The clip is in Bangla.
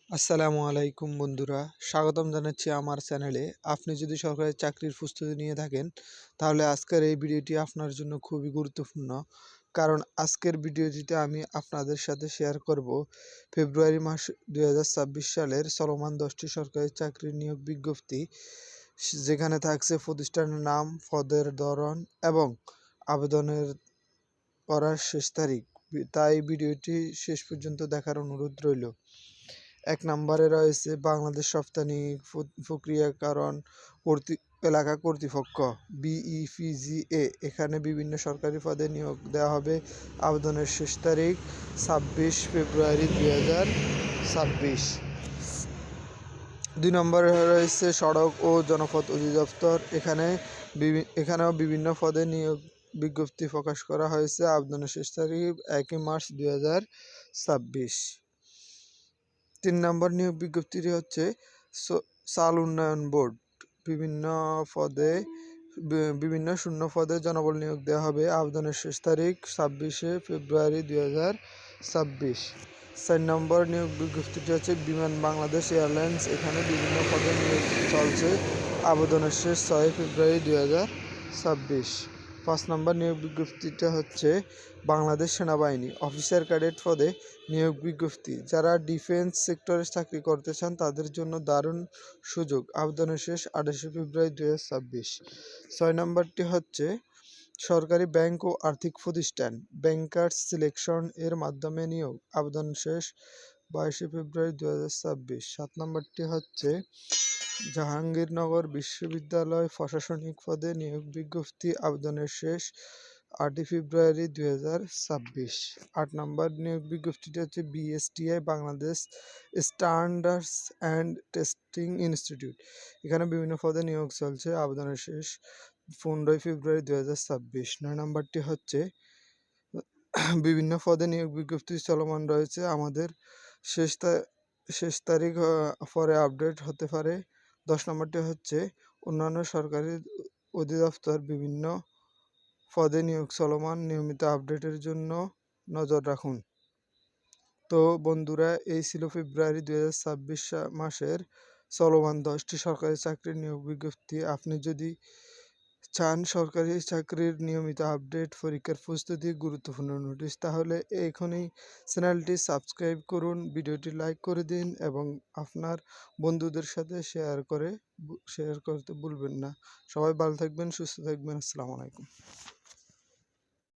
আসসালামু আলাইকুম বন্ধুরা, স্বাগতম জানাচ্ছি আমার চ্যানেলে। আপনি যদি সরকারি চাকরির প্রস্তুতি নিয়ে থাকেন তাহলে আজকের এই ভিডিওটি আপনার জন্য খুবই গুরুত্বপূর্ণ। কারণ আজকের ভিডিওটিতে আমি আপনাদের সাথে শেয়ার করব ফেব্রুয়ারি মাস 2026 সালের চলমান 10টি সরকারি চাকরির নিয়োগ বিজ্ঞপ্তি, যেখানে থাকছে প্রতিষ্ঠানের নাম, পদের ধরন এবং আবেদনের করার শেষ তারিখ। তাই ভিডিওটি শেষ পর্যন্ত দেখার অনুরোধ রইল। 1 নম্বরে রয়েছে বাংলাদেশ রপ্তানি প্রক্রিয়াকরণ এলাকা কর্তৃপক্ষ BEPGA। এখানে বিভিন্ন সরকারি পদে নিয়োগ দেওয়া হবে। আবেদনের শেষ তারিখ 26 ফেব্রুয়ারি 2026। 2 নম্বরে রয়েছে সড়ক ও জনপথ অধিদপ্তর। এখানেও বিভিন্ন পদে নিয়োগ বিজ্ঞপ্তি প্রকাশ করা হয়েছে। আবেদনের শেষ তারিখ 1 মার্চ 2026। 3 নম্বর নিয়োগ বিজ্ঞপ্তিটি হচ্ছে চাল উন্নয়ন বোর্ড। বিভিন্ন শূন্য পদে জনবল নিয়োগ দেওয়া হবে। আবেদনের শেষ তারিখ 26 ফেব্রুয়ারি 2026। 4 নম্বর নিয়োগ বিজ্ঞপ্তিটি হচ্ছে বিমান বাংলাদেশ এয়ারলাইন্স। এখানে বিভিন্ন পদে নিয়োগ চলছে। আবেদনের শেষ 6 ফেব্রুয়ারি 2026। 5 নম্বর নিয়োগ বিজ্ঞপ্তিটা হচ্ছে বাংলাদেশ সেনাবাহিনী অফিসার ক্যাডেট পদে নিয়োগ বিজ্ঞপ্তি। যারা ডিফেন্স সেক্টরে চাকরি করতে চান তাদের জন্য দারুণ সুযোগ। আবেদনের শেষ 28 ফেব্রুয়ারি 2026। 6 নম্বরটি হচ্ছে সরকারি ব্যাংক ও আর্থিক প্রতিষ্ঠান ব্যাংকার্স সিলেকশন এর মাধ্যমে নিয়োগ। আবেদন শেষ 22 ফেব্রুয়ারি 2026। 7 নম্বরটি হচ্ছে জাহাঙ্গীরনগর বিশ্ববিদ্যালয় প্রশাসনিক পদে নিয়োগ বিজ্ঞপ্তি। আবেদনের শেষ 8 ফেব্রুয়ারি 2026। 8 নম্বর নিয়োগ বিজ্ঞপ্তিটি হচ্ছে BSTI Bangladesh standards and testing institute. এখানে বিভিন্ন পদে নিয়োগ চলছে। আবেদনের শেষ 15 ফেব্রুয়ারি 2026। 9 নম্বরটি হচ্ছে বিভিন্ন পদে নিয়োগ বিজ্ঞপ্তি চলমান রয়েছে। আমাদের শেষ তারিখ পরে আপডেট হতে পারে। 10 নম্বরটি হচ্ছে অন্যান্য সরকারি অধিদপ্তর বিভিন্ন পদে নিয়োগ চলমান। নিয়মিত আপডেটের জন্য নজর রাখুন। তো বন্ধুরা, এই ছিল ফেব্রুয়ারি 2026 মাসের চলমান 10টি সরকারি চাকরির নিয়োগ বিজ্ঞপ্তি। আপনি যদি চান সরকারি চাকরির নিয়মিত আপডেট, পরীক্ষার প্রস্তুতি, গুরুত্বপূর্ণ নোটিশ, তাহলে এখনই চ্যানেলটি সাবস্ক্রাইব করুন, ভিডিওটি লাইক করে দিন এবং আপনার বন্ধুদের সাথে শেয়ার করতে ভুলবেন না। সবাই ভালো থাকবেন, সুস্থ থাকবেন। আসসালামু আলাইকুম।